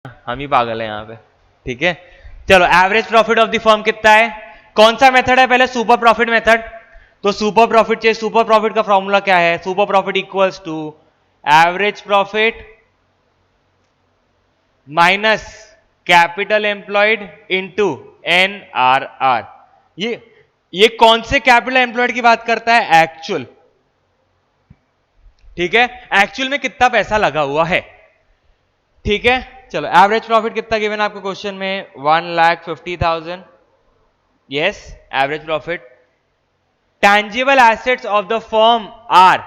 हम ही पागल है यहाँ पे। ठीक है, चलो average profit of the firm कितना है, कौन सा मेथड है, पहले सुपर प्रॉफिट मेथड। तो सुपर प्रॉफिट चाहिए, सुपर प्रॉफिट का फॉर्मूला क्या है, super profit equals to average profit minus capital employed into NRR। ये कौन से कैपिटल एम्प्लॉयड की बात करता है, एक्चुअल। ठीक है, एक्चुअल में कितना पैसा लगा हुआ है। ठीक है, चलो एवरेज प्रॉफिट कितना गिवन आपको क्वेश्चन में, 1,50,000। Yes, average profit. Tangible assets of the firm are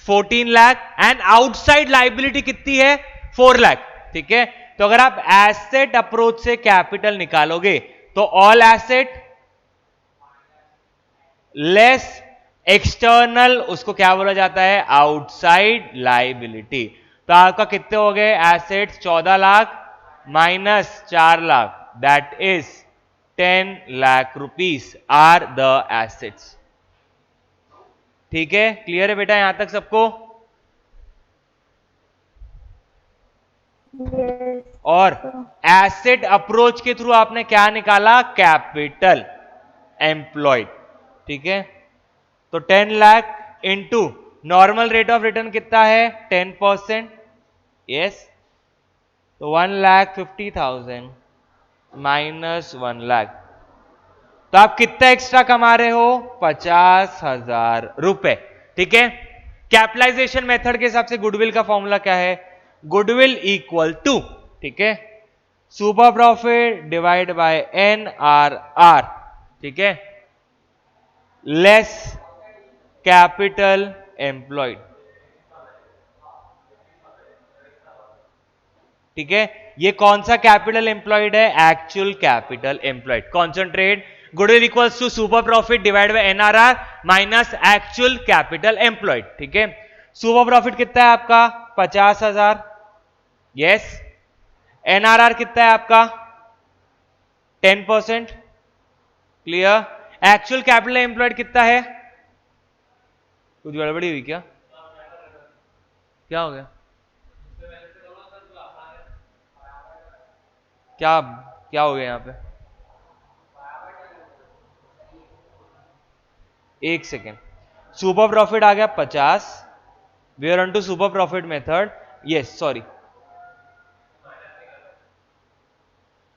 14 lakh and outside liability कितनी है, 4 लाख। ठीक है, तो अगर आप एसेट अप्रोच से कैपिटल निकालोगे तो ऑल एसेट लेस एक्सटर्नल, उसको क्या बोला जाता है, आउटसाइड लाइबिलिटी। तो आपका कितने हो गए assets, 14 lakh minus 4 lakh, that is 10 lakh rupees are the assets. ठीक है, क्लियर है बेटा यहां तक सबको। और एसेट अप्रोच के थ्रू आपने क्या निकाला, कैपिटल एम्प्लॉयड। ठीक है, तो 10 lakh into normal rate of return कितना है, 10%। यस, तो 1,50,000 माइनस 1 लाख, तो आप कितना एक्स्ट्रा कमा रहे हो, 50,000 रुपए। ठीक है, कैपिटलाइजेशन मेथड के हिसाब से गुडविल का फॉर्मूला क्या है, गुडविल इक्वल टू, ठीक है, super profit divide by NRR। ठीक है, लेस कैपिटल एम्प्लॉयड। ठीक है, ये कौन सा कैपिटल एम्प्लॉयड है, actual capital employed. Concentrate, goodwill equals to super profit divide by NRR minus actual capital employed. ठीक है, सुपर प्रॉफिट कितना है आपका, 50,000। यस, NRR कितना है आपका, 10%। क्लियर, एक्चुअल कैपिटल एम्प्लॉयड कितना है, कुछ गड़बड़ी हुई क्या, क्या हो गया, क्या क्या हो गया यहां पे, एक सेकेंड। सुपर प्रॉफिट आ गया 50, we are on to super profit method. Yes, sorry,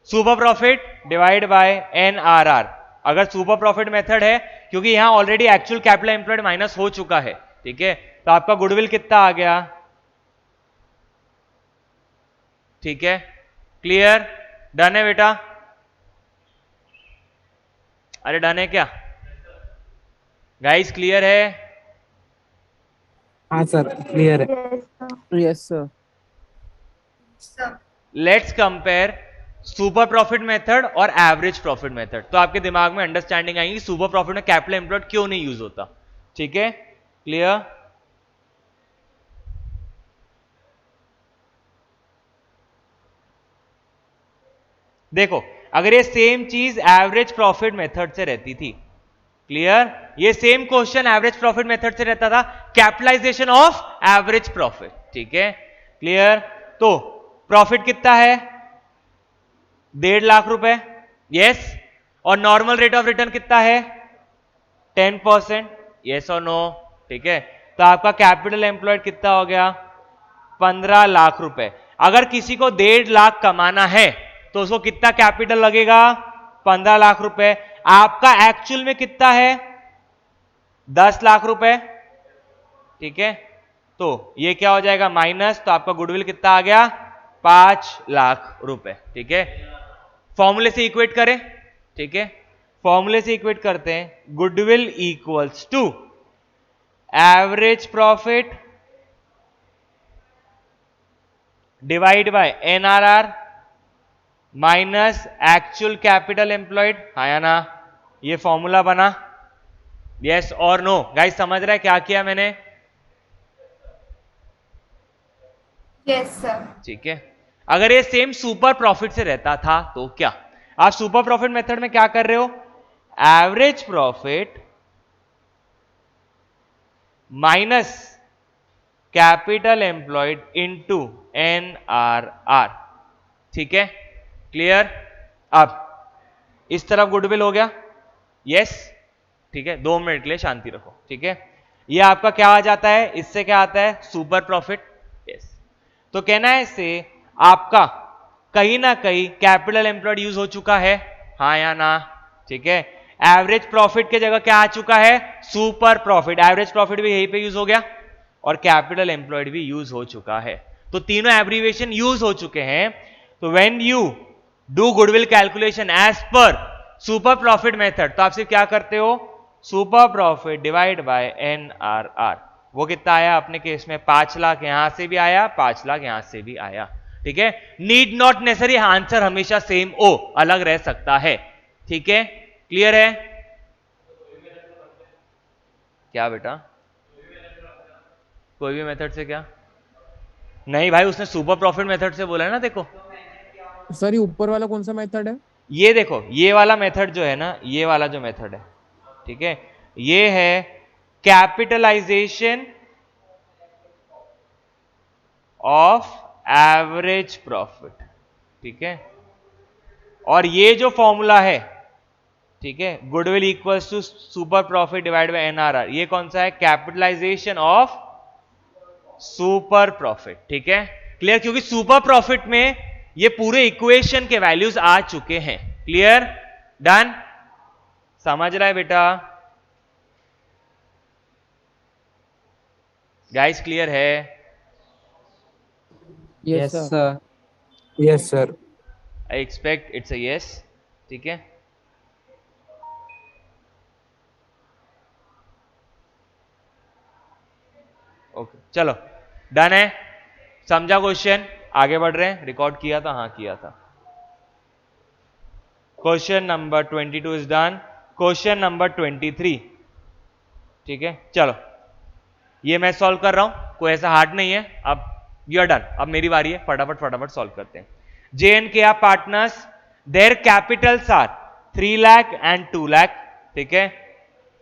super profit divide by NRR। अगर सुपर प्रॉफिट मेथड है, क्योंकि यहां ऑलरेडी एक्चुअल कैपिटल एम्प्लॉयड माइनस हो चुका है। ठीक है, तो आपका गुडविल कितना आ गया। ठीक है, क्लियर, डन है बेटा, अरे डन है क्या गाइस, क्लियर है। हाँ सर, क्लियर है। Yes sir. Let's compare super profit method और एवरेज प्रॉफिट मेथड। तो आपके दिमाग में अंडरस्टैंडिंग आएगी सुपर प्रॉफिट में कैपिटल एम्प्लॉयड क्यों नहीं यूज होता। ठीक है, क्लियर, देखो अगर ये सेम चीज एवरेज प्रॉफिट मेथड से रहती थी, क्लियर, ये same question average profit method से रहता था, कैपिटलाइजेशन ऑफ एवरेज प्रॉफिट। ठीक है, क्लियर, तो प्रॉफिट कितना है, 1.5 लाख रुपए। यस, और नॉर्मल रेट ऑफ रिटर्न कितना है, 10%। यस और नो। ठीक है, तो आपका कैपिटल एम्प्लॉयड कितना हो गया, 15 लाख रुपए। अगर किसी को 1.5 लाख कमाना है तो उसको कितना कैपिटल लगेगा, 15 लाख रुपए। आपका एक्चुअल में कितना है, 10 लाख रुपए। ठीक है, तो ये क्या हो जाएगा माइनस, तो आपका गुडविल कितना आ गया, 5 लाख रुपए। ठीक है, फॉर्मूले से इक्वेट करें। ठीक है, फॉर्मूले से इक्वेट करते हैं, goodwill equals to average profit divide by NRR minus actual capital employed. हाँ या ना, ये फॉर्मूला बना। यस और नो, गाइस समझ रहा है क्या किया मैंने। Yes sir. ठीक है, अगर ये सेम सुपर प्रॉफिट से रहता था तो क्या, आप सुपर प्रॉफिट मेथड में क्या कर रहे हो, average profit minus capital employed into NRR। ठीक है, क्लियर। अब इस तरफ गुडविल हो गया, यस, ठीक है, 2 मिनट के लिए शांति रखो, ठीक है। ये आपका क्या आ जाता है, इससे क्या आता है, सुपर प्रॉफिट, यस। तो कहना है इससे आपका कहीं ना कहीं कैपिटल एम्प्लॉयड यूज हो चुका है, हाँ या ना, ठीक है। एवरेज प्रॉफिट के जगह क्या आ चुका है, सुपर प्रॉफिट। एवरेज प्रॉफिट भी यहीं पे यूज हो गया और कैपिटल एम्प्लॉयड भी यूज हो चुका है, तो तीनों एब्रीविएशन यूज हो चुके हैं। तो when you do goodwill calculation as per super profit method, तो आप सिर्फ क्या करते हो, super profit divide by NRR। वो कितना आया अपने केस में, 5 लाख, यहां से भी आया 5 लाख, यहां से भी आया, ठीक है। नीड नॉट नेसेसरी आंसर हमेशा सेम ओ अलग रह सकता है, ठीक है, क्लियर है। क्या बेटा, कोई भी मेथड से क्या, नहीं भाई उसने सुपर प्रॉफिट मेथड से बोला है ना, देखो सर ये ऊपर वाला कौन सा मेथड है? ये देखो, ये वाला मेथड जो है ना, ये वाला जो मेथड है, ठीक है, ये है कैपिटलाइजेशन ऑफ एवरेज प्रॉफिट, ठीक है। और ये जो फॉर्मूला है, ठीक है, goodwill equals to super profit divide by NRR, ये कौन सा है, कैपिटलाइजेशन ऑफ सुपर प्रॉफिट, ठीक है, क्लियर। क्योंकि सुपर प्रॉफिट में ये पूरे इक्वेशन के वैल्यूज आ चुके हैं, क्लियर, डन, समझ रहा है बेटा, गाइस क्लियर है। Yes Yes, sir. sir. Yes, sir. I expect it's a yes, ठीक है। ओके चलो, डन है, समझा क्वेश्चन, आगे बढ़ रहे हैं। रिकॉर्ड किया था, हाँ किया था। Question number 22 is done. Question number 23, ठीक है, चलो ये मैं सॉल्व कर रहा हूं, कोई ऐसा हार्ड नहीं है। अब यू आर डन, अब मेरी बारी है, फटाफट फटाफट सॉल्व करते हैं। JNK partners, their capitals are 3 lakh and 2 lakh, ठीक है।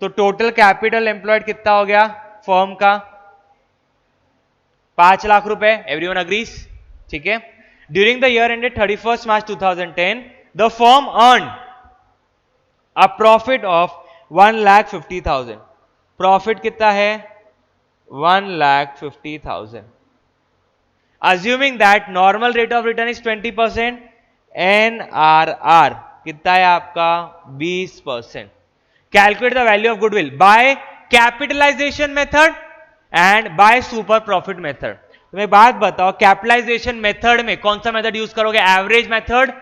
तो टोटल कैपिटल एम्प्लॉयड कितना हो गया फर्म का, 5 लाख रुपए, एवरीवन अग्रीज, ठीक है। During the year ended 31 March 2010 the firm earn a profit of 1,50,000। Profit कितना है, 1,50,000। Assuming that normal rate of return is 20%, NRR कितना है आपका, 20%। Calculate the value of goodwill by capitalization method and by super profit method। तो एक बात बताओ, capitalisation method में कौन सा मेथड यूज करोगे, average method,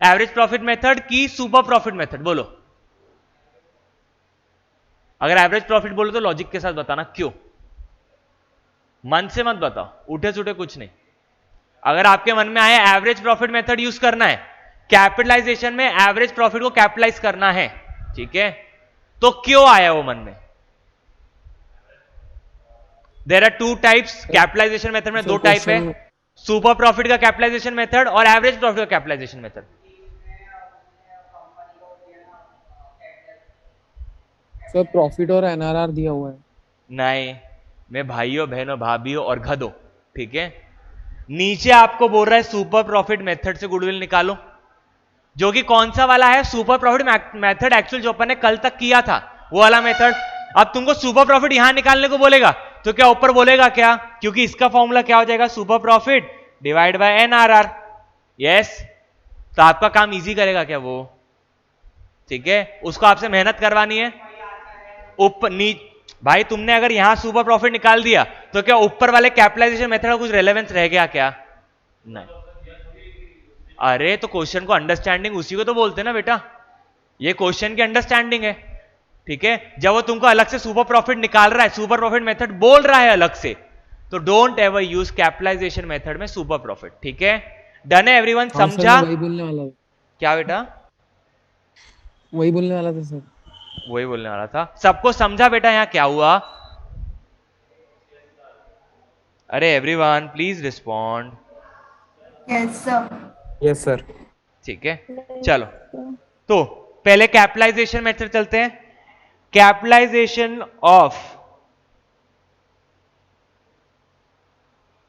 average profit method की सुपर प्रॉफिट मेथड, बोलो। अगर एवरेज प्रॉफिट बोलो तो लॉजिक के साथ बताना क्यों, मन से मत बताओ, उठे सुठे कुछ नहीं। अगर आपके मन में आया एवरेज प्रॉफिट मेथड यूज करना है, कैपिटलाइजेशन में एवरेज प्रॉफिट को कैपिटलाइज करना है, ठीक है, तो क्यों आया वो मन में। There are 2 types, capitalisation method में 2 टाइप है, सुपर प्रॉफिट का कैपिटलाइजेशन मेथड और एवरेज प्रॉफिट का कैपिटलाइजेशन मेथड। सर प्रॉफिट और NRR दिया हुआ है। नहीं, मैं भाइयों बहनों भाभीियों और गधों, ठीक है, नीचे आपको बोल रहा है सुपर प्रॉफिट मेथड से गुडविल निकालो, जो कि कौन सा वाला है, सुपर प्रॉफिट मेथड एक्चुअल जो अपन ने कल तक किया था वो वाला मेथड। अब तुमको सुपर प्रॉफिट यहां निकालने को बोलेगा तो क्या ऊपर बोलेगा क्या, क्योंकि इसका फॉर्मूला क्या हो जाएगा, super profit divide by NRR, yes. तो आपका काम इजी करेगा क्या वो, ठीक है, उसको आपसे मेहनत करवानी है। ऊपर भाई तुमने अगर यहां सुपर प्रॉफिट निकाल दिया तो क्या ऊपर वाले कैपिटलाइजेशन मेथड का कुछ रेलेवेंस रह गया क्या, नहीं। अरे तो क्वेश्चन को अंडरस्टैंडिंग उसी को तो बोलते हैं ना बेटा, ये क्वेश्चन की अंडरस्टैंडिंग है, ठीक है। जब वो तुमको अलग से सुपर प्रॉफिट निकाल रहा है, सुपर प्रॉफिट मेथड बोल रहा है अलग से, तो don't ever use capitalisation method में सुपर प्रॉफिट, ठीक है। डन है एवरीवन, समझा। वही बोलने वाला, क्या बेटा, वही बोलने वाला था सर, वही बोलने वाला था। सबको समझा बेटा यहां क्या हुआ, अरे everyone please respond. Yes, sir. Yes, sir. ठीक है, चलो तो पहले कैपिटलाइजेशन मेथड चलते हैं। कैपिटलाइजेशन ऑफ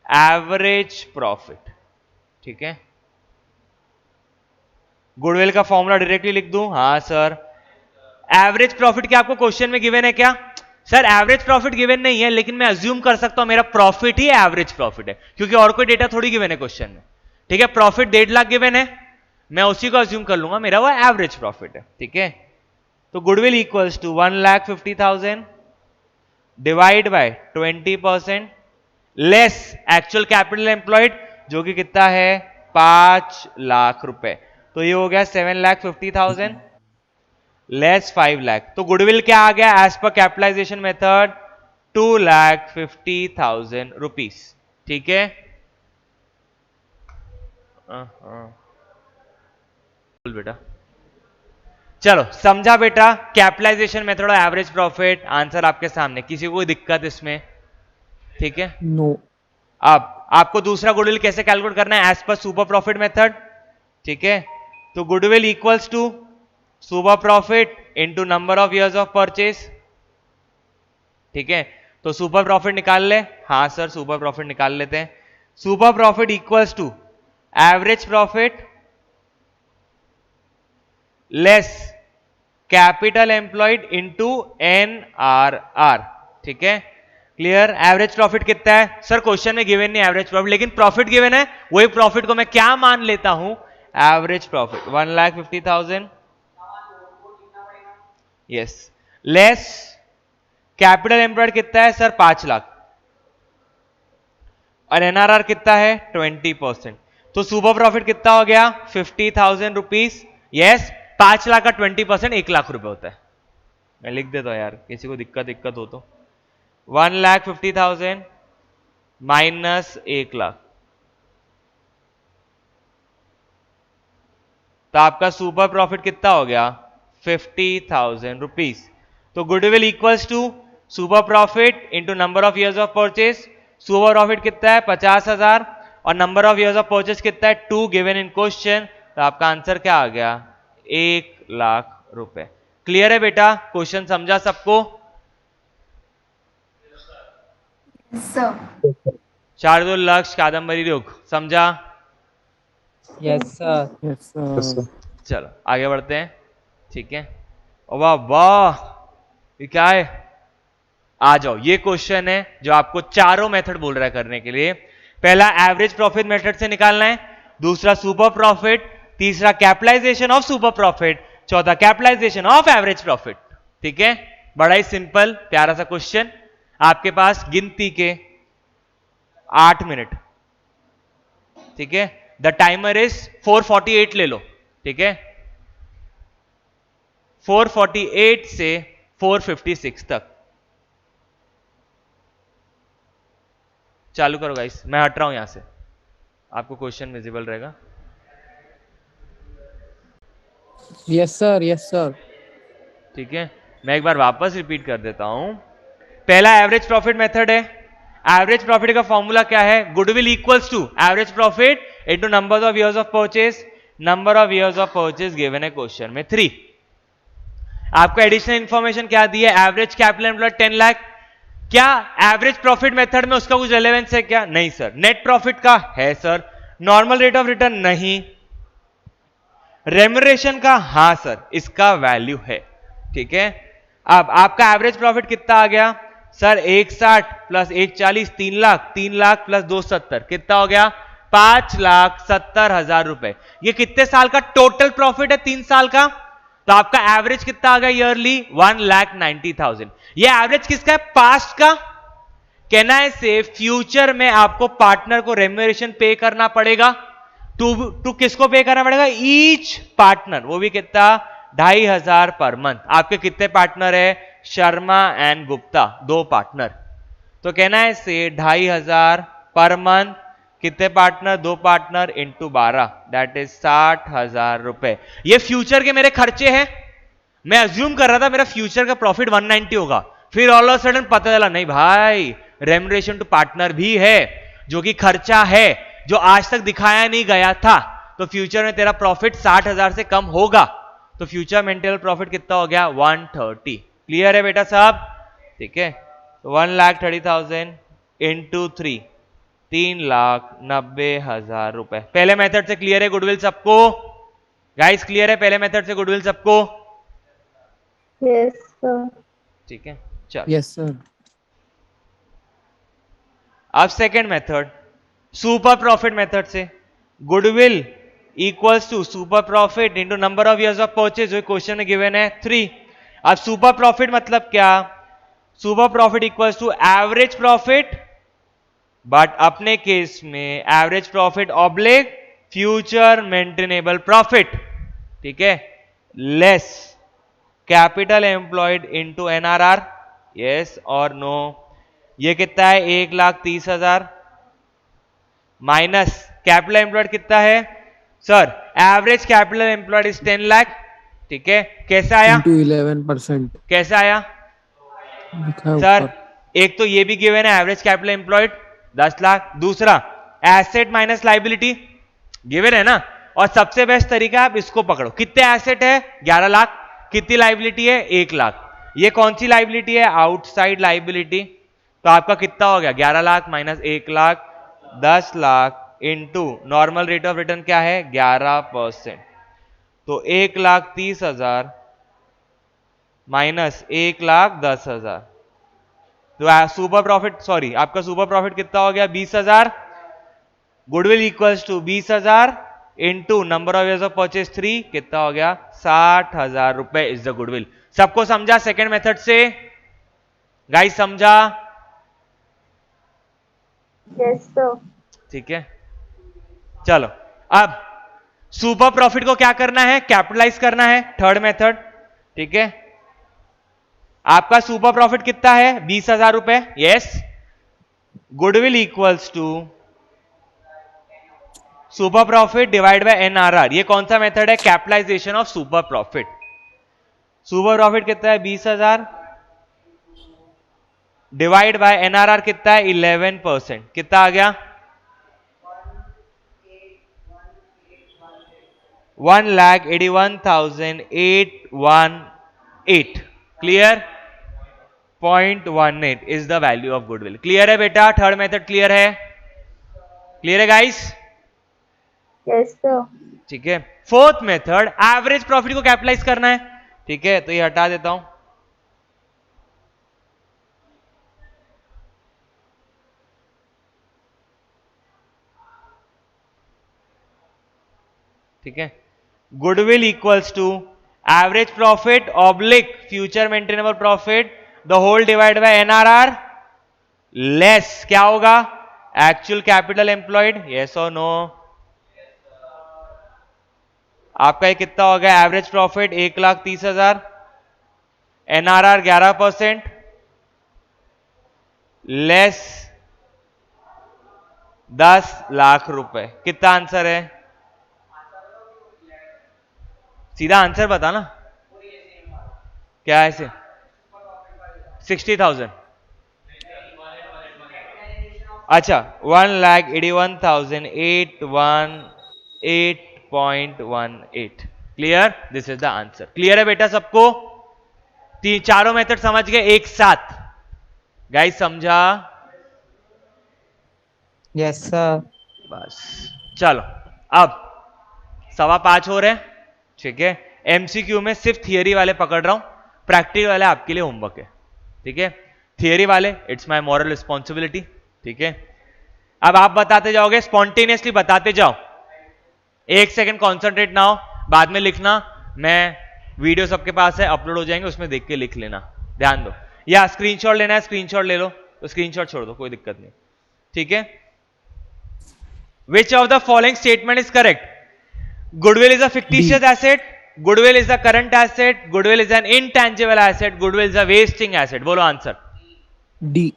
एवरेज प्रॉफिट, ठीक है, गुडविल का फॉर्मूला डायरेक्टली लिख दूं? हाँ सर। एवरेज प्रॉफिट क्या आपको क्वेश्चन में गिवन है क्या? सर एवरेज प्रॉफिट गिवन नहीं है, लेकिन मैं अज्यूम कर सकता हूं मेरा प्रॉफिट ही एवरेज प्रॉफिट है, क्योंकि और कोई डेटा थोड़ी गिवन है क्वेश्चन में। ठीक है, प्रॉफिट 1.5 लाख गिवन है, मैं उसी को अज्यूम कर लूंगा मेरा वो एवरेज प्रॉफिट है। ठीक है, तो goodwill equals to 1,50,000 divide by 20% less actual capital employed जो कि कितना है 5 लाख रुपए, तो ये हो गया 7,50,000 लेस 5 लाख। तो गुडविल क्या आ गया as per capitalisation method? 2,50,000 rupees. ठीक है, बोल बेटा। चलो समझा बेटा, कैपिटलाइजेशन मेथड और एवरेज प्रॉफिट। आंसर आपके सामने, किसी को कोई दिक्कत इसमें? ठीक है, नो। अब आपको दूसरा गुडविल कैसे कैलकुलेट करना है? As per super profit method. ठीक है, तो goodwill equals to super profit into number of years of purchase. ठीक है, तो सुपर प्रॉफिट निकाल ले। हाँ सर, सुपर प्रॉफिट निकाल लेते हैं। Super profit equals to average profit less capital employed into NRR। ठीक है, क्लियर? एवरेज प्रॉफिट कितना है सर? क्वेश्चन में गिवन नहीं एवरेज प्रॉफिट, लेकिन प्रॉफिट गिवन है। वही प्रॉफिट को मैं क्या मान लेता हूं? Average profit 1,50,000 yes less capital employed कितना है सर? 5 लाख, और NRR कितना है? 20%। तो सुपर प्रॉफिट कितना हो गया? 50,000 रुपीज। यस, 5 लाख का 20% 1 लाख रुपए होता है। मैं लिख देता हूं यार, किसी को दिक्कत हो तो। 1,50,000 माइनस 1 लाख, तो आपका सुपर प्रॉफिट कितना हो गया? 50,000 रुपीज। तो goodwill equals to super profit into number of years of purchase. Super profit कितना है? 50,000, और number of years of purchase कितना है? 2 गिवन इन क्वेश्चन। तो आपका आंसर क्या आ गया? 1 लाख रुपए। क्लियर है बेटा? क्वेश्चन समझा सबको? सर। शार्दुल, लक्ष्य, कादम्बरी, रुक, समझा? Yes sir. Yes sir. चलो आगे बढ़ते हैं। ठीक है, वाह वाह, ये क्या है? आ जाओ, ये क्वेश्चन है जो आपको चारों मेथड बोल रहा है करने के लिए। पहला एवरेज प्रॉफिट मेथड से निकालना है, दूसरा सुपर प्रॉफिट, तीसरा कैपिटलाइजेशन ऑफ सुपर प्रॉफिट, चौथा कैपिटलाइजेशन ऑफ एवरेज प्रॉफिट। ठीक है, बड़ा ही सिंपल प्यारा सा क्वेश्चन। आपके पास गिनती के 8 मिनट। ठीक है, द टाइमर इज 4:48 ले लो। ठीक है, 4:48 से 4:56 तक चालू करो गाइस। मैं हट रहा हूं यहां से, आपको क्वेश्चन विजिबल रहेगा। Yes sir, yes sir. ठीक है, मैं एक बार वापस रिपीट कर देता हूं। पहला एवरेज प्रॉफिट मेथड है। एवरेज प्रॉफिट का फॉर्मूला क्या है? Goodwill equals to average profit into number of years of purchase. Number of years of purchase given है क्वेश्चन में 3। आपको एडिशनल इंफॉर्मेशन क्या दी है? Average capital employed 10 lakh. क्या एवरेज प्रॉफिट मेथड में उसका कुछ रेलेवेंस है क्या? नहीं सर। नेट प्रॉफिट का है sir. Normal rate of return नहीं। रेम्युनरेशन का हाँ सर, इसका वैल्यू है। ठीक है, अब आपका एवरेज प्रॉफिट कितना आ गया sir? 160 plus 140 3 lakh, 3 lakh plus 270 कितना हो गया? 5,70,000 रुपए। ये कितने साल का टोटल प्रॉफिट है? 3 साल का। तो आपका एवरेज कितना आ गया ईयरली? 1,90,000। ये एवरेज किसका है? पास्ट का। कहना है से फ्यूचर में आपको पार्टनर को रेम्युनरेशन पे करना पड़ेगा। टू किसको पे करना पड़ेगा? Each partner. वो भी कितना? 2,500 पर मंथ। आपके कितने पार्टनर है? Sharma and Gupta, 2 partner. तो कहना है से 2,500 पर मंथ। कितने partner? 2 partner into 12, that is 60,000 रुपए। ये फ्यूचर के मेरे खर्चे हैं। मैं अज्यूम कर रहा था मेरा फ्यूचर का प्रॉफिट 190 होगा, फिर ऑल ऑफ सडन पता चला नहीं भाई, रेम्युनरेशन टू पार्टनर भी है जो कि खर्चा है, जो आज तक दिखाया नहीं गया था। तो फ्यूचर में तेरा प्रॉफिट 60,000 से कम होगा। तो फ्यूचर मेंटेनल प्रॉफिट कितना हो गया? 130। क्लियर है बेटा साहब? ठीक है, तो 1,30,000 इंटू 3, 3,90,000 रुपए। पहले मेथड से क्लियर है गुडविल सबको? गाइस क्लियर है पहले मेथड से गुडविल सबको? Yes, sir. ठीक है, चल Yes, sir. अब second method super profit method से goodwill equals to super profit into number of years of purchase, जो क्वेश्चन में गिवन है 3। अब सुपर प्रॉफिट मतलब क्या? Super profit equals to average profit, but अपने केस में average profit oblique future maintainable profit, ठीक है, less capital employed into NRR, yes और नो। ये कितना है? 1,30,000 माइनस कैपिटल एम्प्लॉयड कितना है sir? Average capital employed is 10 lakh, ठीक है। कैसे आया? Into 11%. कैसे आया लिखा है सर? ऊपर। एक तो ये भी गिवन है एवरेज कैपिटल एम्प्लॉयड 10 लाख, दूसरा एसेट माइनस लाइबिलिटी गिवन है ना। और सबसे बेस्ट तरीका आप इसको पकड़ो, कितने एसेट है? 11 लाख, कितनी लाइबिलिटी है? 1 लाख। ये कौन सी लाइबिलिटी है? Outside liability. तो आपका कितना हो गया? 11 lakh minus 1 lakh, 10 lakh into normal rate of return क्या है? 11%। तो 1,30,000 माइनस 1,10,000, तो सुपर प्रॉफिट, सॉरी आपका सुपर प्रॉफिट कितना हो गया? 20,000। Goodwill equals to 20,000 into number of years of purchase 3, कितना हो गया? 60,000 रुपए इज द गुडविल। सबको समझा सेकेंड मेथड से? गाइस समझा? Yes, sir. ठीक है, चलो अब सुपर प्रॉफिट को क्या करना है? कैपिटलाइज करना है, थर्ड मेथड, ठीक है। आपका सुपर प्रॉफिट कितना है? 20,000 रुपए, yes. Goodwill equals to super profit divide by NRR. ये कौन सा मेथड है? Capitalisation of super profit. Super profit कितना है? 20,000 डिवाइड बाय एनआरआर कितना है? 11%। कितना आ गया? 1,81,818। Clear? 0.18 is the value of goodwill. Clear है बेटा? थर्ड मेथड क्लियर है? क्लियर है गाइस? Yes, sir. ठीक है। फोर्थ मेथड एवरेज प्रॉफिट को कैपिटलाइज करना है, ठीक है। तो ये हटा देता हूं, ठीक है। Goodwill equals to average profit oblique future maintainable profit the whole divide by NRR less क्या होगा? एक्चुअल कैपिटल एम्प्लॉयड, यस और नो? आपका ये कितना हो गया? Average profit 1,30,000, NRR 11%, less 10 lakh रुपए। कितना आंसर है? सीधा आंसर बता ना, क्या है इसे? 60,000। अच्छा, 1,81,818.18। Clear? This is the answer. Clear है बेटा सबको? चारों मेथड समझ गए एक साथ? गाइस समझा? Yes, sir. बस चलो अब 5:15 हो रहे हैं, ठीक है। एमसीक्यू में सिर्फ थियरी वाले पकड़ रहा हूं, प्रैक्टिकल वाले आपके लिए होमवर्क है, ठीक है। थियरी वाले इट्स माय मॉरल रिस्पॉन्सिबिलिटी, ठीक है। अब आप बताते जाओगे, स्पॉन्टेनियसली बताते जाओ, 1 सेकंड कॉन्सेंट्रेट ना हो, बाद में लिखना। मैं वीडियो सबके पास है, अपलोड हो जाएंगे, उसमें देख के लिख लेना, ध्यान दो। या स्क्रीनशॉट लेना है, स्क्रीनशॉट ले लो, तो स्क्रीनशॉट छोड़ दो, कोई दिक्कत नहीं, ठीक है। Which of the following statement is correct? Goodwill is a fictitious asset. Goodwill is a current asset. Goodwill is an intangible asset. Goodwill is a wasting asset. बोलो answer. D.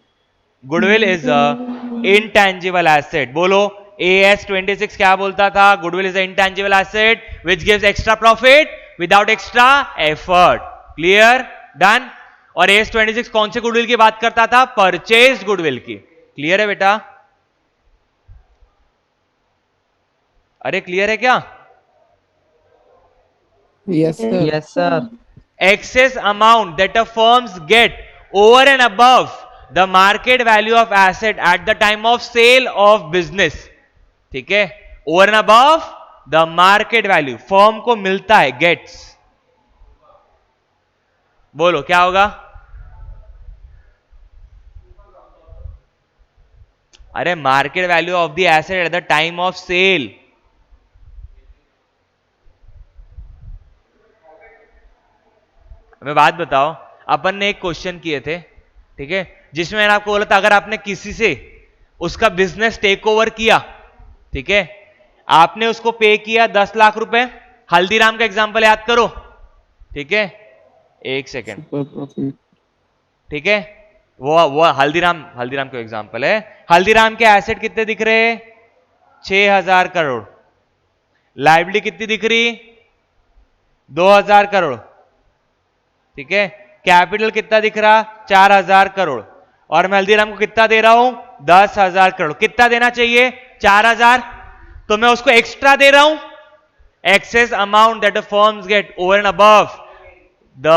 Goodwill is a intangible asset. बोलो AS26 क्या बोलता था? Goodwill is an intangible asset which gives extra profit without extra effort. Clear? Done? और AS26 कौन से goodwill की बात करता था? परचेज गुडविल की। क्लियर है बेटा? अरे क्लियर है क्या? Yes, sir. Yes, sir. Excess amount that a firms get over and above the market value of asset at the time of sale of business, ठीक है। over and above the market value firm को मिलता है, gets, बोलो क्या होगा? अरे market value of the asset at the time of sale. मैं बात बताओ, अपन ने एक क्वेश्चन किए थे, ठीक है, जिसमें मैंने आपको बोला था अगर आपने किसी से उसका बिजनेस टेक ओवर किया, ठीक है, आपने उसको पे किया 10 लाख रुपए, हल्दीराम का एग्जांपल याद करो, ठीक है, एक सेकेंड, सुपर प्रॉफिट। ठीक है, वो हल्दीराम का एग्जांपल है। हल्दीराम के एसेट कितने दिख रहे? 6000 करोड़। लाइबिलिटी कितनी दिख रही? 2000 करोड़, ठीक है। कैपिटल कितना दिख रहा? 4000 करोड़। और मैं हल्दीराम को कितना दे रहा हूं? 10,000 करोड़। कितना देना चाहिए? 4000। तो मैं उसको एक्स्ट्रा दे रहा हूं, excess amount that the firms get over and above the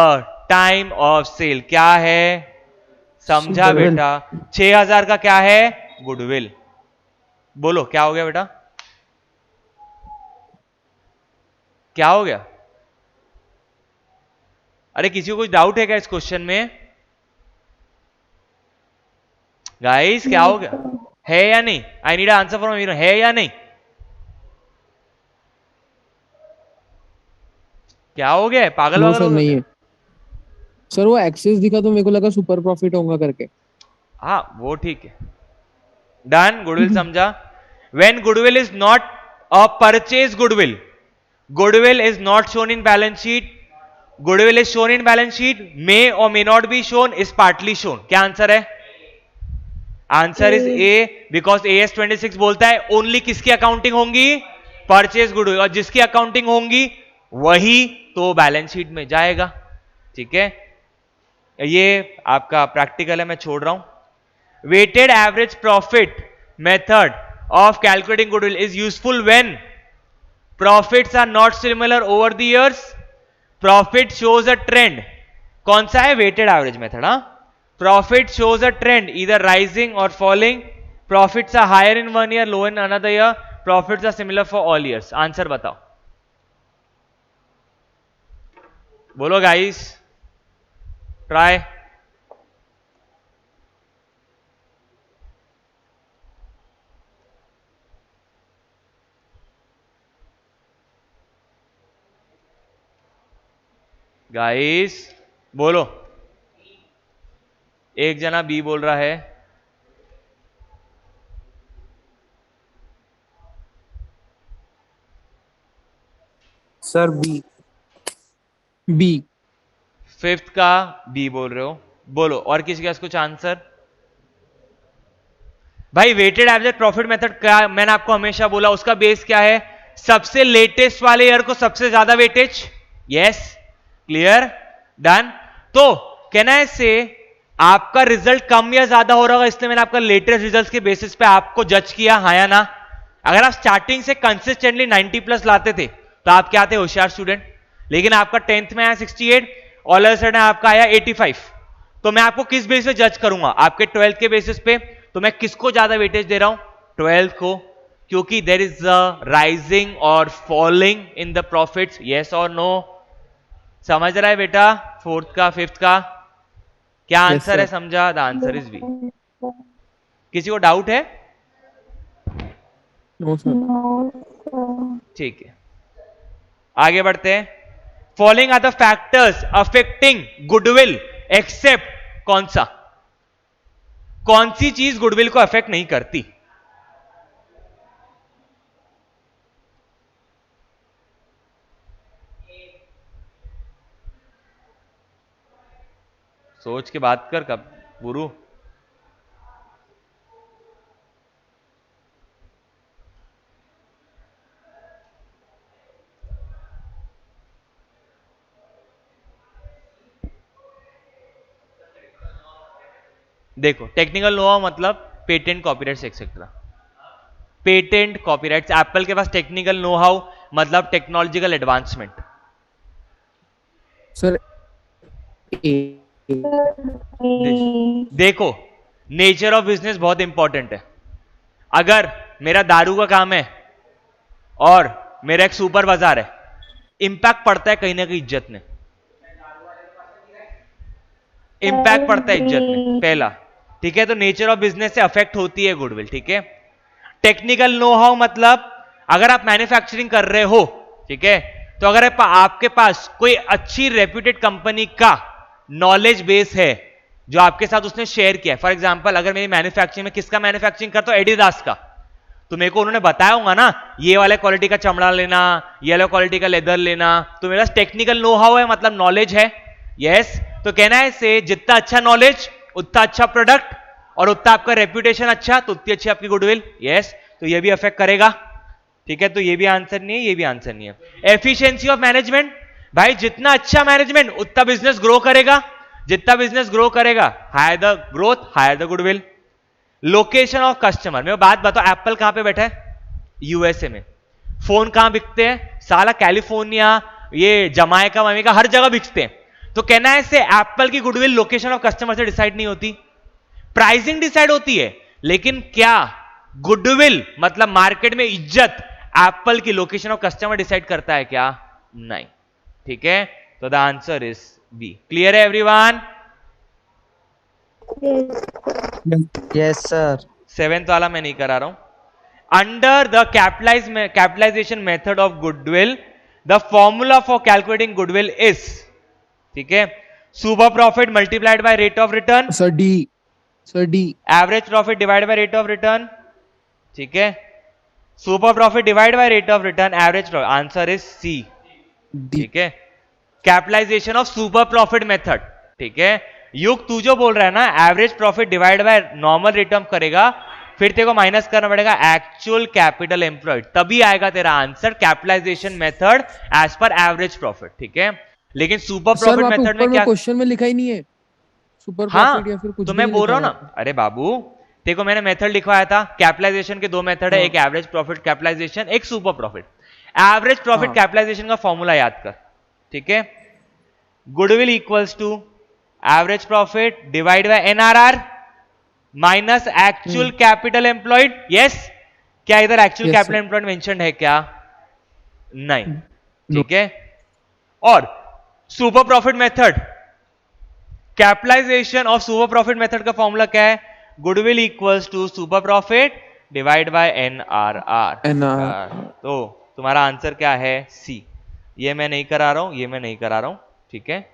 time of sale. क्या है? समझा Goodwill। बेटा? 6000 का क्या है? गुडविल। बोलो क्या हो गया बेटा? क्या हो गया? अरे किसी को कुछ डाउट है क्या इस क्वेश्चन में? गाइस क्या हो गया? है या नहीं? I need answer from you, है या नहीं? क्या हो गया? पागल नो वागल सर हो नहीं गए? है सर, वो एक्सेस दिखा तो मेरे को लगा सुपर प्रॉफिट होगा करके। हाँ वो ठीक है, डन। गुडविल समझा? When goodwill is not a purchase goodwill, goodwill is not shown in balance sheet, goodwill is shown in balance sheet, may और may not be shown, is partly shown. क्या answer है? Answer is A, because AS 26 बोलता है only किसकी accounting होंगी? Purchase goodwill, और जिसकी accounting होंगी वही तो बैलेंस शीट में जाएगा, ठीक है। ये आपका प्रैक्टिकल है, मैं छोड़ रहा हूं। Weighted average profit method of calculating goodwill is useful when profits are not similar over the years, profit shows a trend। कौन सा है? weighted average method। हाँ, profit shows a trend either rising or falling, profits are higher in one year, low in another year, profits are similar for all years। Answer बताओ, बोलो guys, try. Guys बोलो। एक जना B बोल रहा है। Sir B. B. Fifth का B बोल रहे हो, बोलो। और किसी का कुछ आंसर? भाई वेटेड एवरेज प्रॉफिट मेथड क्या, मैंने आपको हमेशा बोला उसका बेस क्या है? सबसे लेटेस्ट वाले ईयर को सबसे ज्यादा वेटेज। Yes, clear, done. तो कैन आई से आपका रिजल्ट कम या ज्यादा हो रहा होगा, इसलिए मैंने आपका लेटेस्ट रिजल्ट के बेसिस पे आपको जज किया, हाँ या ना? अगर आप स्टार्टिंग से कंसिस्टेंटली 90+ लाते थे तो आप क्या थे? होशियार स्टूडेंट। लेकिन आपका 10th में आया 68, ऑल ऑफ सडन आपका आया 85, तो मैं आपको किस बेसिस पे जज करूंगा? आपके 12th के बेसिस पे। तो मैं किसको ज्यादा वेटेज दे रहा हूं? 12th को, क्योंकि देयर इज अ राइजिंग और falling in the profits. Yes और नो? समझ रहा है बेटा? 4th का 5th का क्या Yes, आंसर है? sir। समझा? The answer is B. किसी को डाउट है? No sir. No, ठीक है, आगे बढ़ते हैं। Following are the factors affecting goodwill except, कौन सा? कौन सी चीज गुडविल को अफेक्ट नहीं करती? सोच के बात कर कब गुरु। देखो, टेक्निकल नो हाउ मतलब patent, copyrights etcetera. Patent, copyrights, Apple के पास टेक्निकल नो हाउ मतलब टेक्नोलॉजिकल एडवांसमेंट। सर ए। देखो, नेचर ऑफ बिजनेस बहुत इंपॉर्टेंट है। अगर मेरा दारू का काम है और मेरा एक सुपर बाजार है, इंपैक्ट पड़ता है कहीं ना कहीं इज्जत में, इंपैक्ट पड़ता है इज्जत में पहला, ठीक है। तो नेचर ऑफ बिजनेस से अफेक्ट होती है गुडविल, ठीक है। टेक्निकल नो हाउ मतलब अगर आप मैन्युफैक्चरिंग कर रहे हो, ठीक है, तो अगर आपके पास कोई अच्छी रेप्यूटेड कंपनी का नॉलेज बेस है जो आपके साथ उसने शेयर किया है, फॉर एग्जांपल अगर मेरी मैन्युफैक्चरिंग में किसका मैन्युफैक्चरिंग करता हूं, एडिडास का, तो मेरे को उन्होंने बताया होगा ना ये वाले क्वालिटी का चमड़ा लेना, ये वाले क्वालिटी का लेदर लेना, तो मेरे पास टेक्निकल नो हाउ है मतलब नॉलेज है, यस। तो कहना है से जितना अच्छा नॉलेज उतना अच्छा प्रोडक्ट और उतना आपका रेप्यूटेशन अच्छा तो उतनी अच्छी आपकी गुडविल, यस। तो ये भी अफेक्ट करेगा, ठीक है। तो ये भी आंसर नहीं है, ये भी आंसर नहीं है। एफिशिएंसी ऑफ मैनेजमेंट, भाई जितना अच्छा मैनेजमेंट उतना बिजनेस ग्रो करेगा, जितना बिजनेस ग्रो करेगा higher the growth higher the goodwill. Location of customer, मैं बात बताओ, एप्पल कहां पे बैठा है, यूएसए में। फोन कहां बिकते हैं, साला कैलिफोर्निया, ये जमाइका वमाइका हर जगह बिकते हैं। तो कहना है से एप्पल की गुडविल लोकेशन ऑफ कस्टमर से डिसाइड नहीं होती, प्राइसिंग डिसाइड होती है, लेकिन क्या गुडविल मतलब मार्केट में इज्जत एप्पल की लोकेशन ऑफ कस्टमर डिसाइड करता है क्या, नहीं, ठीक है। तो the answer is B. Clear है एवरीवन? Yes, sir. सेवेंथ वाला मैं नहीं करा रहा हूं। Under the capitalisation method of goodwill the formula for calculating goodwill is, ठीक है, super profit multiplied by rate of return, sir D, sir D, average profit divide by rate of return, ठीक है, super profit divide by rate of return, average profit, answer is C, D. ठीक है। Capitalisation of super profit method, ठीक है। युग तू जो बोल रहा है ना average profit divide by normal return करेगा, फिर तेरे को माइनस करना पड़ेगा एक्चुअल कैपिटल एम्प्लॉयड, तभी आएगा तेरा answer capitalisation method as per average profit, ठीक है। लेकिन सुपर प्रॉफिट मेथड में क्या, क्वेश्चन में लिखा ही नहीं है सुपर हाँ प्रॉफिट या फिर कुछ तो भी मैं नहीं बोल रहा हूं लिखा ना, अरे बाबू देखो मैंने मेथड लिखवाया था, कैपिटलाइजेशन के दो मेथड है, एक एवरेज प्रॉफिट कैपिटलाइजेशन, एक सुपर प्रॉफिट। एवरेज प्रॉफिट हाँ। कैपिटलाइजेशन का फॉर्मूला याद कर, ठीक है, goodwill equals to average profit divide by NRR minus actual capital employed, yes. क्या इधर actual Yes, capital sir. Employed mentioned है क्या, नहीं, No. ठीक है। और super profit method, capitalisation of super profit method का फॉर्मूला क्या है, goodwill equals to super profit divide by NRR. NRR. तो तुम्हारा आंसर क्या है, सी। ये मैं नहीं करा रहा हूं, ये मैं नहीं करा रहा हूं, ठीक है।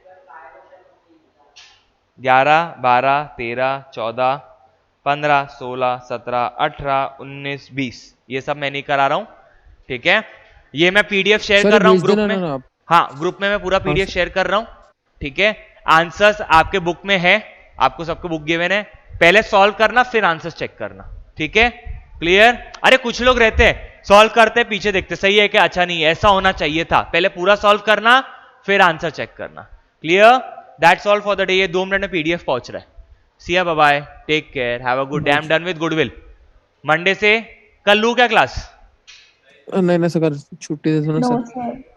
11, 12, 13, 14, 15, 16, 17, 18, 19, 20 ये सब मैं नहीं करा रहा हूं, ठीक है। ये मैं पीडीएफ शेयर सर कर रहा हूं भेज ग्रुप देना में, ना आप। हाँ ग्रुप में मैं पूरा पीडीएफ शेयर कर रहा हूं, ठीक है। आंसर्स आपके बुक में है, आपको सबको बुक गिवन है, पहले सॉल्व करना फिर आंसर्स चेक करना, ठीक है, क्लियर। अरे कुछ लोग रहते हैं सॉल्व करते पीछे देखते, सही है क्या, अच्छा नहीं है, ऐसा होना चाहिए था, पहले पूरा सॉल्व करना फिर आंसर चेक करना, clear. That's all for the day. ये 2 मिनट में पीडीएफ पहुंच रहा है। सी या bye, take care, have a good day, I am done with goodwill. Monday से कल लू क्या क्लास, नहीं नहीं सर, छुट्टी दे दो ना No, सर। sir.